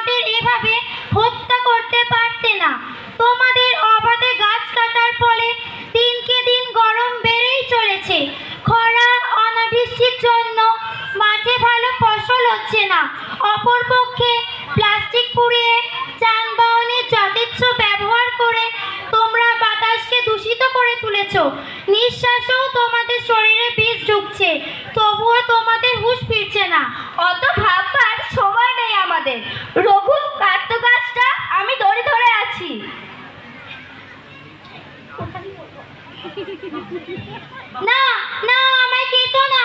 আমাদের এভাবে হত্যা করতে পারতে না। তোমাদের অবাধে গাছ কাটার ফলে দিনকে দিন গরম বেড়েই চলেছে। খরা, অনাবৃষ্টির জন্য মাঠে ভালো ফসল হচ্ছে না। অপরপক্ষে প্লাস্টিক পুড়িয়ে যানবাহনের যথেচ্ছ ব্যবহার করে তোমরা বাতাসকে দূষিত করে তুলেছ। নিঃশ্বাসেও তোমাদের শরীরে বিষ ঢুকছে, তবুও তোমাদের হুঁশ ফিরছে না। অত ভাববার সময় নেই আমাদের। রঘু, কাটতো গাছটা, আমি দড়ি ধরে আছি। না না, আমায় কেটো না,